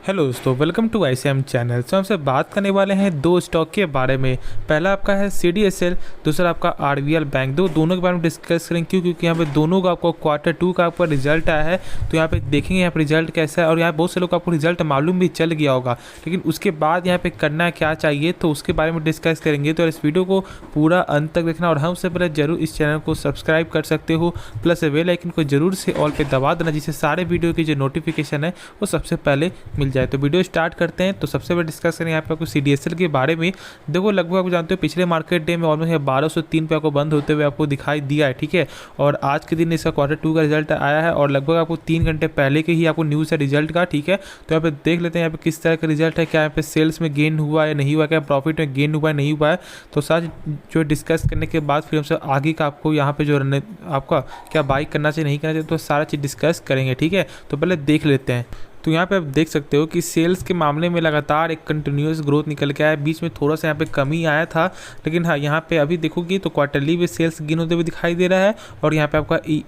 Hello दोस्तों, welcome to ICM channel. तो हमसे बात करने वाले हैं दो स्टॉक के बारे में। पहला आपका है CDSL, दूसरा आपका RBL बैंक। दोनों के बारे में डिस्कस करेंगे क्योंकि यहाँ पे दोनों का आपको Q2 का आपका रिजल्ट आया है। तो यहाँ पे देखेंगे यहाँ पे रिजल्ट कैसा है, और यहाँ बहुत से लोग को आपको रिजल्ट मालूम भी चल गया होगा, लेकिन उसके बाद यहाँ पे करना क्या चाहिए तो उसके बारे में डिस्कस करेंगे। तो इस वीडियो को पूरा अंत तक देखना, और हमसे पहले जरूर इस चैनल को सब्सक्राइब कर सकते हो, प्लस बेल आइकन को जरूर से ऑल पे दबा देना, जिससे सारे वीडियो की जो नोटिफिकेशन है वो सबसे पहले मिल जाए। तो वीडियो स्टार्ट करते हैं। तो सबसे पहले डिस्कस करें यहाँ पे आपको CDSL के बारे में। देखो, लगभग आप जानते हो पिछले मार्केट डे में ऑलमोस्ट 1203 पे आपको बंद होते हुए आपको दिखाई दिया है, ठीक है। और आज के दिन इसका Q2 का रिजल्ट आया है, और लगभग आपको 3 घंटे पहले के ही आपको न्यूज़ है रिजल्ट का, ठीक है। तो यहाँ पे देख लेते हैं यहाँ पे किस तरह का रिजल्ट है, क्या यहाँ पे सेल्स में गेन हुआ है नहीं हुआ, क्या प्रॉफिट में गेन हुआ है नहीं हुआ है। तो साथ जो डिस्कस करने के बाद फिर हमसे आगे का आपको यहाँ पे जो आपका क्या बाई करना चाहिए नहीं करना चाहिए, तो सारा चीज़ डिस्कस करेंगे, ठीक है। तो पहले देख लेते हैं। तो यहाँ पे आप देख सकते हो कि सेल्स के मामले में लगातार एक कंटिन्यूस ग्रोथ निकल के आया है। बीच में थोड़ा सा यहाँ पे कमी आया था, लेकिन हाँ यहाँ पे अभी देखोगे तो क्वार्टरली भी सेल्स गेन होते हुए दिखाई दे रहा है। और यहाँ पे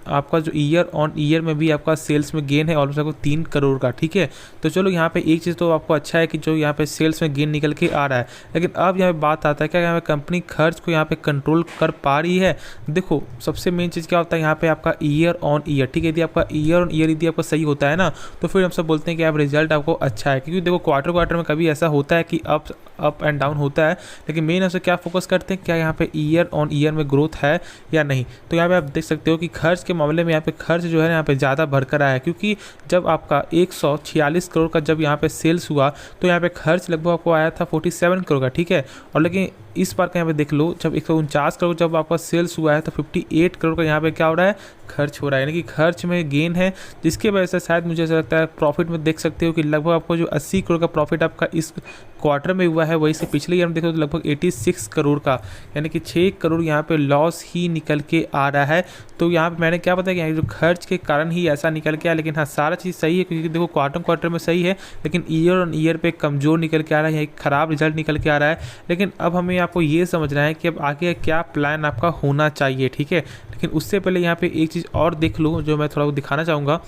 आपका जो ईयर ऑन ईयर में भी आपका सेल्स में गेन है ऑलमोस्ट आपको 3 करोड़ का, ठीक है। तो चलो यहाँ पे एक चीज़ तो आपको अच्छा है कि जो यहाँ पे सेल्स में गेन निकल के आ रहा है, लेकिन अब यहाँ पे बात आता है क्या यहाँ पे कंपनी खर्च को यहाँ पे कंट्रोल कर पा रही है। देखो, सबसे मेन चीज़ क्या होता है यहाँ पे आपका ईयर ऑन ईयर, ठीक है। यदि आपका ईयर ऑन ईयर यदि आपका सही होता है ना, तो फिर हम सब बोलते हैं कि आप रिजल्ट आपको अच्छा है। क्योंकि देखो क्वार्टर में कभी ऐसा होता है कि अप एंड डाउन होता है, लेकिन मेन हमसे क्या फोकस करते हैं, क्या यहाँ पे ईयर ऑन ईयर में ग्रोथ है या नहीं। तो यहाँ पे आप देख सकते हो कि खर्च के मामले में यहाँ पे खर्च जो है यहाँ पे ज़्यादा बढ़कर आया है, क्योंकि जब आपका 146 करोड़ का जब यहाँ पे सेल्स हुआ तो यहाँ पे खर्च लगभग आपको आया था 47 करोड़ का, ठीक है। और लेकिन इस बार का यहाँ पे देख लो, जब 149 करोड़ जब आपका सेल्स हुआ है तो 58 करोड़ का यहाँ पे क्या हो रहा है, खर्च हो रहा है। यानी कि खर्च में गेन है, जिसकी वजह से शायद मुझे ऐसा लगता है प्रॉफिट में देख सकते हो कि लगभग आपको जो 80 करोड़ का प्रॉफिट आपका इस क्वार्टर में हुआ है, वही से पिछले ईयर में देखो तो लगभग 86 करोड़ का, यानी कि 6 करोड़ यहाँ पे लॉस ही निकल के आ रहा है। तो यहाँ पे मैंने क्या बताया कि जो खर्च के कारण ही ऐसा निकल के आया, लेकिन हाँ सारा चीज़ सही है, क्योंकि देखो क्वार्टर में सही है, लेकिन ईयर ऑन ईयर पे कमज़ोर निकल के आ रहा है, एक ख़राब रिजल्ट निकल के आ रहा है। लेकिन अब हमें आपको ये समझना है कि अब आगे क्या प्लान आपका होना चाहिए, ठीक है। लेकिन उससे पहले यहाँ पे एक चीज़ और देख लो जो मैं थोड़ा दिखाना चाहूँगा,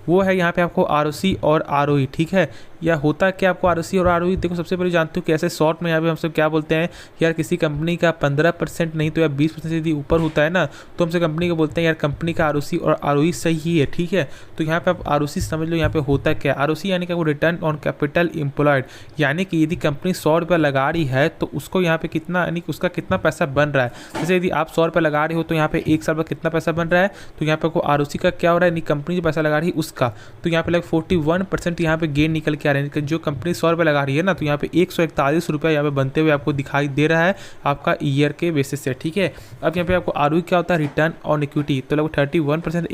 वो है यहाँ पे आपको ROC और ROE, ठीक है। या होता क्या आपको ROC और ROE, देखो सबसे पहले जानते हो कि ऐसे शॉर्ट में यहाँ पे हम सब क्या बोलते हैं, यार किसी कंपनी का 15% नहीं तो यार 20% यदि ऊपर होता है ना, तो हमसे कंपनी को बोलते हैं यार कंपनी का ROC और ROE सही है, ठीक है। तो यहाँ पे आप ROC समझ लो यहाँ पे होता क्या, ROC यानी कि वो रिटर्न ऑन कैपिटल एम्प्लॉयड, यानी कि यदि कंपनी 100 रुपये लगा रही है तो उसको यहाँ पे कितना, यानी कि उसका कितना पैसा बन रहा है। जैसे यदि आप 100 रुपये लगा रहे हो तो यहाँ पे 1 साल में कितना पैसा बन रहा है, तो यहाँ पे आपको ROC का क्या हो रहा है, यानी कंपनी जो पैसा लगा रही है उसका। तो यहाँ पे लगभग 41% यहाँ पे गेन निकल के आ रहे हैं। जो कंपनी 100 रुपये लगा रही है ना, तो यहाँ पे 141 रुपये यहाँ पे बनते हुए आपको दिखाई दे रहा है आपका ईयर के बेसिस से, ठीक है। अब यहाँ पे आपको ROE क्या होता है, रिटर्न ऑन इक्विटी, तो लगभग 31%,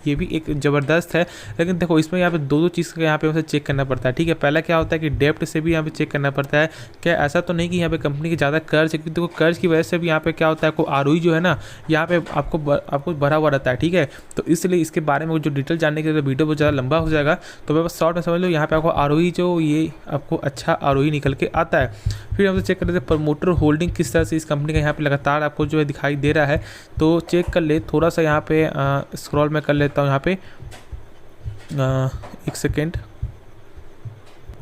ये भी एक ज़बरदस्त है। लेकिन देखो इसमें यहाँ पे दो चीज़ का यहाँ पे उसे चेक करना पड़ता है, ठीक है। पहला क्या होता है कि डेप्ट से भी यहाँ पे चेक करना पड़ता है, क्या ऐसा तो नहीं कि यहाँ पे कंपनी की ज़्यादा कर्ज है, क्योंकि देखो कर्ज की वजह से भी यहाँ पे क्या होता है, आपको ROE जो है ना यहाँ पे आपको बढ़ा हुआ रहता है, ठीक है। तो इसलिए इसके बारे में जो डिटेल जानने के लिए वीडियो बहुत ज़्यादा लंबा हो जाएगा, तो बस शॉर्ट में समझ लो यहाँ पे आपको ROE जो ये आपको अच्छा ROE निकल के आता है। फिर हम चेक कर लेते हैं प्रमोटर होल्डिंग किस तरह से इस कंपनी का यहाँ पे लगातार आपको जो है दिखाई दे रहा है। तो चेक कर ले थोड़ा सा यहाँ पे स्क्रॉल में कर लेता हूँ यहाँ पे, एक सेकेंड,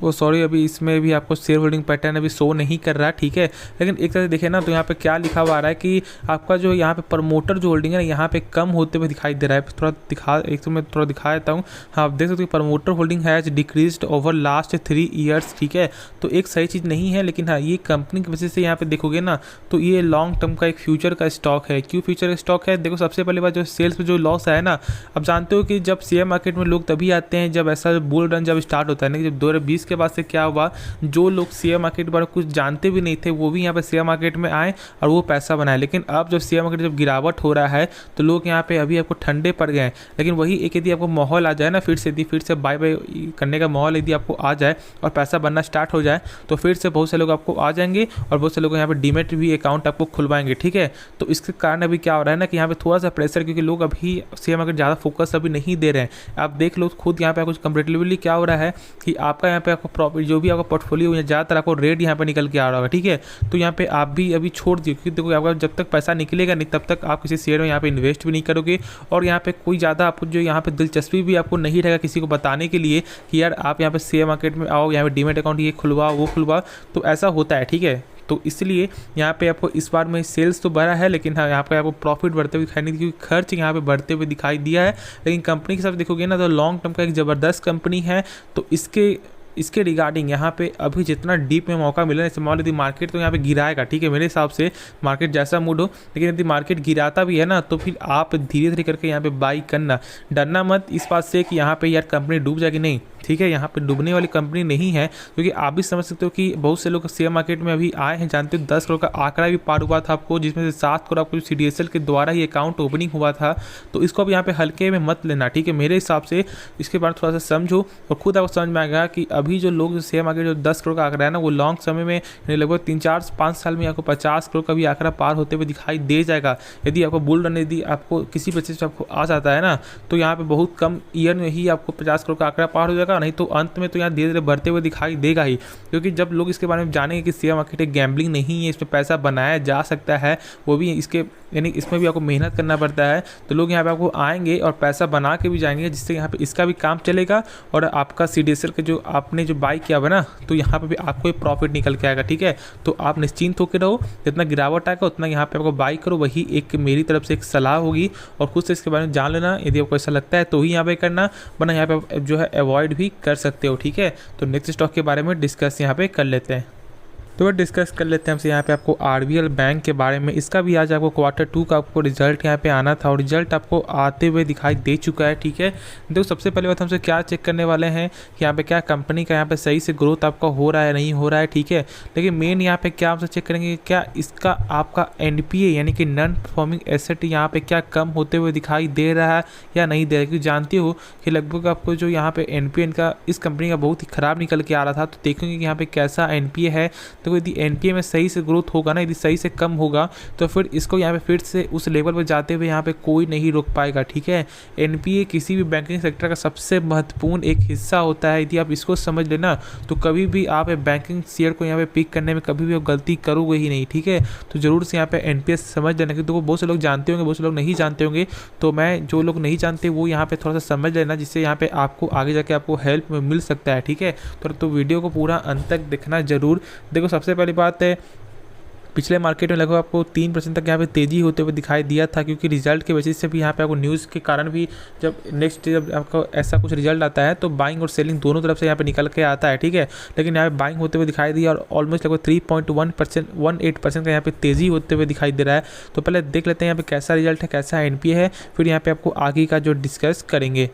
वो सॉरी, अभी इसमें भी आपको शेयर होल्डिंग पैटर्न अभी शो नहीं कर रहा, ठीक है। लेकिन एक तरह से देखें ना तो यहाँ पे क्या लिखा हुआ आ रहा है कि आपका जो यहाँ पे प्रमोटर जो होल्डिंग है ना यहाँ पे कम होते हुए दिखाई दे रहा है। एक तो मैं थोड़ा दिखा देता हूँ। हाँ, आप देख सकते हो promoter holding has decreased over last 3 years, ठीक है। तो एक सही चीज़ नहीं है, लेकिन हाँ ये कंपनी की वजह से यहाँ पे देखोगे ना तो ये लॉन्ग टर्म का एक फ्यूचर का स्टॉक है। क्यों फ्यूचर का स्टॉक है, देखो सबसे पहले बात जो सेल्स में जो लॉस है ना, अब जानते हो कि जब शेयर मार्केट में लोग तभी आते हैं जब ऐसा बुल रन जब स्टार्ट होता है ना, जब 2020 के बाद से क्या हुआ, जो लोग शेयर मार्केट के बारे में कुछ जानते भी नहीं थे वो भी यहाँ पे शेयर मार्केट में आए और वो पैसा बनाए। लेकिन अब जब शेयर मार्केट जब गिरावट हो रहा है तो लोग यहाँ पे अभी आपको ठंडे पड़ गए हैं। लेकिन वही एक यदि आपको माहौल आ जाए ना, फिर से बाय बाय करने का माहौल यदि आपको आ जाए और पैसा बनना स्टार्ट हो जाए, तो फिर से बहुत से लोग आपको आ जाएंगे और बहुत से लोग यहाँ पे डीमेट भी अकाउंट आपको खुलवाएंगे, ठीक है। तो इसके कारण अभी क्या हो रहा है ना कि यहाँ पे थोड़ा सा प्रेशर, क्योंकि लोग अभी शेयर मार्केट ज़्यादा फोकस अभी नहीं दे रहे हैं। आप देख लो खुद यहाँ पे कुछ कंपेरेटिवली क्या हो रहा है कि आपका यहाँ पे पे आपको प्रॉफिट जो भी आपका पोर्टफोलियो है ज़्यादातर आपको रेड यहाँ पे निकल के आ रहा होगा, ठीक है। तो यहाँ पे आप भी अभी छोड़ दिए, क्योंकि देखो आपका जब तक पैसा निकलेगा नहीं तब तक आप किसी शेयर में यहाँ पे इन्वेस्ट भी नहीं करोगे, और यहाँ पे कोई ज़्यादा आपको जो यहाँ पे दिलचस्पी भी आपको नहीं रहेगा किसी को बताने के लिए कि यार आप यहाँ पे शेयर मार्केट में आओ, यहाँ पे डीमैट अकाउंट ये खुलवाओ वो खुलवाओ। तो ऐसा होता है, ठीक है। तो इसलिए यहाँ पे आपको इस बार में सेल्स तो बढ़ा है, लेकिन हाँ यहाँ पे आपको प्रॉफिट बढ़ते हुए दिखाई नहीं, क्योंकि खर्च यहाँ पे बढ़ते हुए दिखाई दिया है। लेकिन कंपनी के साथ देखोगे ना तो लॉन्ग टर्म का एक ज़बरदस्त कंपनी है। तो इसके रिगार्डिंग यहाँ पे अभी जितना डीप में मौका मिला, जैसे मान लीजिए मार्केट तो यहाँ पे गिराएगा, ठीक है, मेरे हिसाब से मार्केट जैसा मूड हो, लेकिन यदि मार्केट गिराता भी है ना तो फिर आप धीरे धीरे करके यहाँ पे बाई करना, डरना मत इस बात से कि यहाँ पे यार कंपनी डूब जाएगी, नहीं, ठीक है। यहाँ पे डूबने वाली कंपनी नहीं है, क्योंकि आप भी समझ सकते हो कि बहुत से लोग शेयर मार्केट में अभी आए हैं, जानते हो 10 करोड़ का आंकड़ा भी पार हुआ था आपको, जिसमें से 7 करोड़ आपको CDSL के द्वारा ही अकाउंट ओपनिंग हुआ था। तो इसको अब यहाँ पे हल्के में मत लेना, ठीक है। मेरे हिसाब से इसके बारे में थोड़ा सा समझो और खुद आपको समझ में आएगा कि अभी जो लोग शेयर मार्केट जो 10 करोड़ का आंकड़ा है ना, वो लॉन्ग समय में लगभग 3-4-5 साल में आपको 50 करोड़ का भी आंकड़ा पार होते हुए दिखाई दे जाएगा। यदि आपको बुल रन यदि आपको किसी वजह से आपको आ जाता है ना, तो यहाँ पे बहुत कम ईयर में ही आपको 50 करोड़ का आंकड़ा पार हो जाएगा, नहीं तो अंत में तो यहाँ धीरे धीरे बढ़ते हुए दिखाई देगा ही। क्योंकि जब लोग इसके बारे में जानेंगे कि शेयर मार्केट एक गैम्बलिंग नहीं है, इसमें पैसा बनाया जा सकता है, वो भी इसके यानी इसमें भी आपको मेहनत करना पड़ता है, तो लोग यहाँ पे आपको आएंगे और पैसा बना के भी जाएंगे, जिससे यहाँ पे इसका भी काम चलेगा और आपका CDSL के जो आपने जो बाई किया हुआ ना, तो यहाँ पे भी आपको एक प्रॉफिट निकल के आएगा, ठीक है। तो आप निश्चिंत होकर रहो, जितना गिरावट आएगा उतना यहाँ पे आपको बाई करो, वही एक मेरी तरफ से एक सलाह होगी, और खुद से इसके बारे में जान लेना। यदि आपको ऐसा लगता है तो ही यहाँ पे करना, वरना यहाँ पे जो है अवॉइड भी कर सकते हो, ठीक है। तो नेक्स्ट स्टॉक के बारे में डिस्कस यहाँ पे कर लेते हैं। तो डिस्कस कर लेते हैं हमसे यहाँ पे आपको RBL बैंक के बारे में। इसका भी आज आपको Q2 का आपको रिजल्ट यहाँ पे आना था, और रिजल्ट आपको आते हुए दिखाई दे चुका है, ठीक है। देखो सबसे पहले बात हमसे क्या चेक करने वाले हैं कि यहाँ पे क्या कंपनी का यहाँ पे सही से ग्रोथ आपका हो रहा है नहीं हो रहा है, ठीक है। लेकिन मेन यहाँ पे क्या हमसे चेक करेंगे, क्या इसका आपका NPA यानी कि नॉन परफॉर्मिंग एसेट यहाँ पे क्या कम होते हुए दिखाई दे रहा है या नहीं दे रहा है। क्योंकि जानते हो कि लगभग आपको जो यहाँ पे NPA इनका इस कंपनी का बहुत ही ख़राब निकल के आ रहा था। तो देखेंगे कि यहाँ पे कैसा NPA है। तो यदि NPA में सही से ग्रोथ होगा ना, यदि सही से कम होगा तो फिर इसको यहाँ पे फिर से उस लेवल पर जाते हुए यहाँ पे कोई नहीं रोक पाएगा, ठीक है। NPA किसी भी बैंकिंग सेक्टर का सबसे महत्वपूर्ण एक हिस्सा होता है। यदि आप इसको समझ लेना तो कभी भी आप बैंकिंग शेयर को यहाँ पे पिक करने में कभी भी आप गलती करोगे ही नहीं, ठीक है। तो ज़रूर से यहाँ पे NPA समझ लेना, क्योंकि बहुत से लोग जानते होंगे, बहुत से लोग नहीं जानते होंगे। तो मैं जो लोग नहीं जानते वो यहाँ पे थोड़ा सा समझ लेना, जिससे यहाँ पे आपको आगे जाके आपको हेल्प मिल सकता है, ठीक है। तो वीडियो को पूरा अंत तक देखना जरूर। देखो सबसे पहली बात है, पिछले मार्केट में लगभग आपको 3% तक यहाँ पे तेज़ी होते हुए दिखाई दिया था, क्योंकि रिजल्ट के वजह से भी यहाँ पे आपको न्यूज़ के कारण भी जब आपको ऐसा कुछ रिजल्ट आता है तो बाइंग और सेलिंग दोनों तरफ से यहाँ पे निकल के आता है, ठीक है। लेकिन यहाँ पे बाइंग होते हुए दिखाई दिया और ऑलमोस्ट लगभग 3.18% का यहाँ पे तेज़ी होते हुए दिखाई दे रहा है। तो पहले देख लेते हैं यहाँ पे कैसा रिजल्ट है, कैसा NPA है, फिर यहाँ पे आपको आगे का जो डिस्कस करेंगे।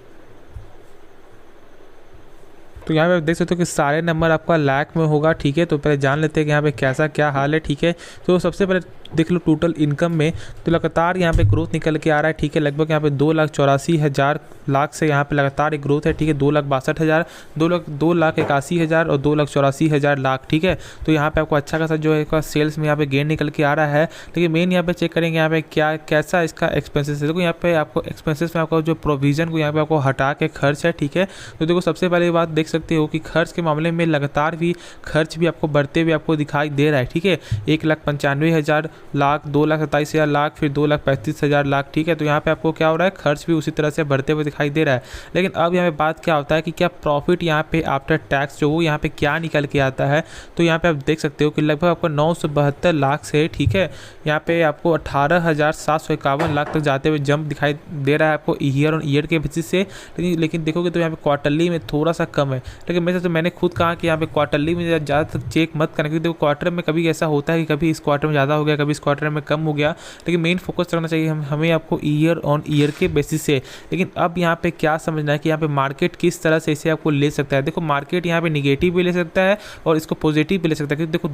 तो यहाँ पे आप देख सकते हो कि सारे नंबर आपका लाख में होगा, ठीक है। तो पहले जान लेते हैं कि यहाँ पे कैसा क्या हाल है, ठीक है। तो सबसे पहले देख लो टोटल इनकम में तो लगातार यहाँ पे ग्रोथ निकल के आ रहा है, ठीक है। लगभग यहाँ पे 2,84,000 लाख से यहाँ पे लगातार एक ग्रोथ है, ठीक है। 2,62,000, 2,81,000 और 2,84,000 लाख, ठीक है। तो यहाँ पे आपको अच्छा खासा जो है सेल्स में यहाँ पे गेन निकल के आ रहा है। लेकिन मेन यहाँ पे चेक करेंगे यहाँ पे क्या कैसा इसका एक्सपेंसेस है। देखो यहाँ पे आपको एक्सपेंसेस में आपको जो प्रोविजन को यहाँ पे आपको हटा के खर्च है, ठीक है। तो देखो सबसे पहले बात देख सकते हो कि खर्च के मामले में लगातार भी खर्च भी आपको बढ़ते हुए आपको दिखाई दे रहा है, ठीक है। 1,95,000 लाख, 2,27,000 लाख, फिर 2,35,000 लाख, ठीक है। तो यहाँ पे आपको क्या हो रहा है, खर्च भी उसी तरह से बढ़ते हुए दिखाई दे रहा है। लेकिन अब यहाँ पे बात क्या होता है कि क्या प्रॉफिट यहाँ पे आफ्टर टैक्स जो वो यहाँ पे क्या निकल के आता है। तो यहाँ पे आप देख सकते हो कि लगभग आपको 972 लाख से, ठीक है, यहाँ पे आपको 18,751 लाख तक जाते हुए जंप दिखाई दे रहा है आपको ईयर ऑन ईयर के बेसिस से। लेकिन देखोगे तो यहाँ पे क्वार्टरली में थोड़ा सा कम है। लेकिन मेरे से मैंने खुद कहा कि यहाँ पे क्वार्टरली में ज़्यादा तक चेक मत करना, क्योंकि देखो क्वार्टर में कभी ऐसा होता है कि कभी इस क्वार्टर में ज़्यादा हो गया, कभी इस क्वार्टर में कम हो गया। लेकिन मेन फोकस रखना चाहिए हमें आपको ईयर ऑन ईयर के बेसिस से। लेकिन अब यहाँ पे क्या समझना है कि यहाँ पे मार्केट किस तरह से इसे आपको ले सकता है। देखो मार्केट यहाँ पे निगेटिव भी ले सकता है और इसको पॉजिटिव भी ले सकता है, क्योंकि देखो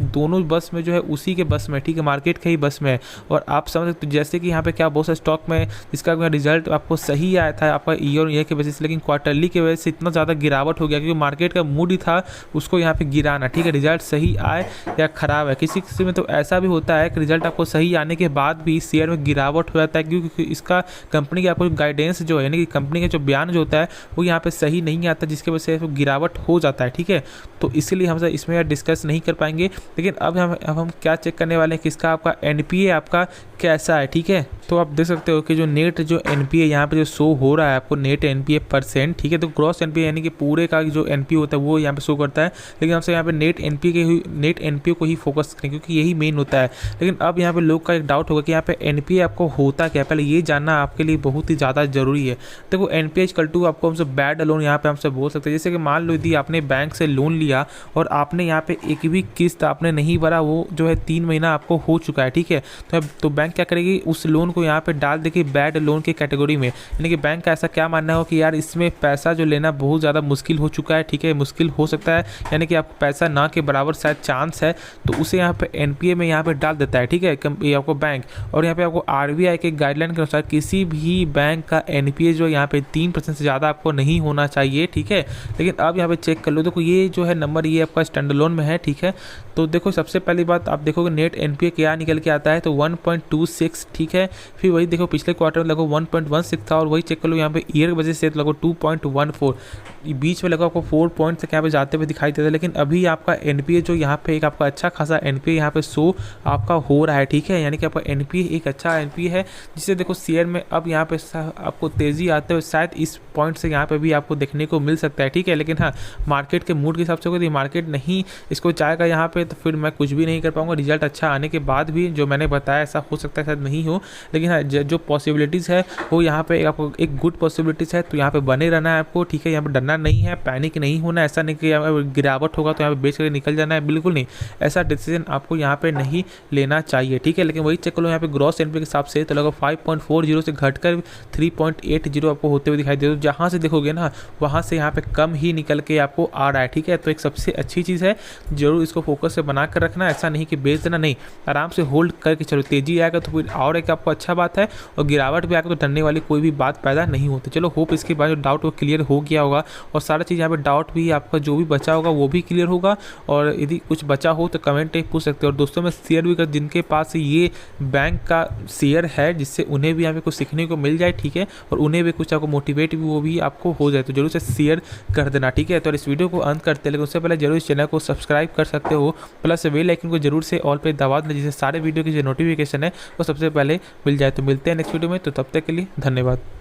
दोनों बस में जो है उसी के बस में, ठीक है, मार्केट के ही बस में है। और आप समझ सकते जैसे कि यहाँ पे क्या बहुत सारे स्टॉक में जिसका रिजल्ट आपको सही आया था आपका ईयर ऑन ईयर के बेसिस, लेकिन क्वार्टरली की वजह से इतना ज़्यादा गिरावट हो गया, क्योंकि मार्केट का मूड ही था उसको यहाँ पे गिराना, ठीक है। रिजल्ट सही आए या खराब है, किसी में तो ऐसा भी होता है कि रिजल्ट आपको सही आने के बाद भी शेयर में गिरावट हो जाता है, क्योंकि इसका कंपनी की आपको गाइडेंस जो है यानी कि कंपनी का जो बयान जो होता है वो यहाँ पे सही नहीं आता, जिसकी वजह से गिरावट हो जाता है। ठीक है, तो इसीलिए हम इसमें डिस्कस नहीं कर पाएंगे। लेकिन अब हम क्या चेक करने वाले हैं कि इसका आपका एनपीए आपका कैसा है। ठीक है, तो आप देख सकते हो कि जो नेट जो एनपीए यहाँ पे जो शो हो रहा है आपको नेट एनपीए %। ठीक है, तो ग्रॉस एनपीए यानी कि पूरे का जो एनपीए होता है वो यहाँ पे शो करता है, लेकिन हमसे यहाँ पे नेट एनपीए को ही फोकस करें क्योंकि यही मेन होता है। लेकिन अब यहाँ पे लोग का एक डाउट होगा कि यहाँ पे एनपीए आपको होता क्या है, पहले ये जानना आपके लिए बहुत ही ज़्यादा जरूरी है। देखो एनपीए इक्वल टू आपको हमसे बैड लोन यहाँ पे हमसे बोल सकते हैं। जैसे कि मान लो यदि आपने बैंक से लोन लिया और आपने यहाँ पे एक भी किस्त आपने नहीं भरा, वो जो है 3 महीना आपको हो चुका है। ठीक है, तो बैंक क्या करेगी, उस लोन को यहाँ पे डाल देगी बैड लोन की कैटेगरी में। यानी कि बैंक का ऐसा क्या मानना हो कि यार इसमें पैसा जो लेना बहुत ज़्यादा मुश्किल हो चुका है। ठीक है, मुश्किल हो सकता है यानी कि आपको पैसा ना के बराबर शायद चांस है, तो उसे यहाँ पे एनपीए में यहाँ पे डाल देता है। ठीक है, ये आपको बैंक, और यहाँ पे आपको आरबीआई के गाइडलाइन के अनुसार किसी भी बैंक का एनपीए जो यहाँ पे 3% से ज़्यादा आपको नहीं होना चाहिए। ठीक है, लेकिन अब यहाँ पे चेक कर लो, देखो ये जो है नंबर ये आपका स्टैंड लोन में है। ठीक है, तो देखो सबसे पहली बात आप देखोगे नेट एनपीए क्या निकल के आता है, तो 1.26। ठीक है, फिर वही देखो पिछले क्वार्टर में लगो 1.16 था, और वही चेक कर लो यहाँ पे ईयर की वजह से लगो 2.14, बीच में लगो आपको 4 पॉइंट तक यहाँ पे जाते हुए दिखाई देता है। लेकिन अभी आपका एनपीए जो यहाँ पे एक आपका अच्छा खासा एनपीए यहाँ पे शो आपका हो रहा है। ठीक है, यानी कि आपका एनपीए एक अच्छा एनपीए है, जिससे देखो शेयर में अब यहाँ पे आपको तेज़ी आते हुए शायद इस पॉइंट से यहाँ पे भी आपको देखने को मिल सकता है। ठीक है, लेकिन हाँ मार्केट के मूड के हिसाब से यदि मार्केट नहीं इसको चाहेगा यहाँ पे, तो फिर मैं कुछ भी नहीं कर पाऊंगा। रिजल्ट अच्छा आने के बाद भी जो मैंने बताया ऐसा हो सकता है शायद नहीं हो, लेकिन हाँ जो पॉसिबिलिटीज़ है वो यहाँ पे आपको एक गुड पॉसिबिलिटीज़ है, तो यहाँ पे बने रहना है आपको। ठीक है, यहाँ पे डरना नहीं है, पैनिक नहीं होना, ऐसा नहीं कि यहाँ पे गिरावट होगा तो यहाँ पे बेच कर निकल जाना है, बिल्कुल नहीं, ऐसा डिसीजन आपको यहाँ पे नहीं लेना चाहिए। ठीक है, लेकिन वही चेक करो यहाँ पे ग्रॉस एनपीए के हिसाब से तो लगभग 5.40 से घटकर 3.80 आपको होते हुए दिखाई दे, तो जहाँ से देखोगे ना वहाँ से यहाँ पे कम ही निकल के आपको आ रहा है। ठीक है, तो एक सबसे अच्छी चीज़ है, जरूर इसको फोकस से बना कर रखना, ऐसा नहीं कि बेच देना, नहीं, आराम से होल्ड करके चलो। तेजी आएगा तो फिर और एक आपको अच्छा बात है, और गिरावट भी आएगा तो डरने वाली कोई भी बात पैदा नहीं होती। चलो होप इसके बाद जो डाउट वो क्लियर हो गया होगा, और सारा चीज़ यहाँ पे डाउट भी आपका जो भी बचा होगा वो भी क्लियर होगा, और यदि कुछ बचा हो तो कमेंट पूछ सकते हो। और दोस्तों में शेयर भी कर जिनके पास ये बैंक का शेयर है, जिससे उन्हें भी यहाँ पे कुछ सीखने को मिल जाए। ठीक है, और उन्हें भी कुछ आपको मोटिवेट भी वो भी आपको हो जाए, तो जरूर से शेयर कर देना। ठीक है, तो इस वीडियो को अंत करते हैं, लेकिन उससे पहले जरूर इस चैनल को सब्सक्राइब कर सकते हो, प्लस बेल आइकन को जरूर से ऑल पे दबा देना, जिससे सारे वीडियो की जो नोटिफिकेशन है वो सबसे पहले मिल जाए। तो मिलते हैं नेक्स्ट वीडियो में, तो तब तक के लिए धन्यवाद।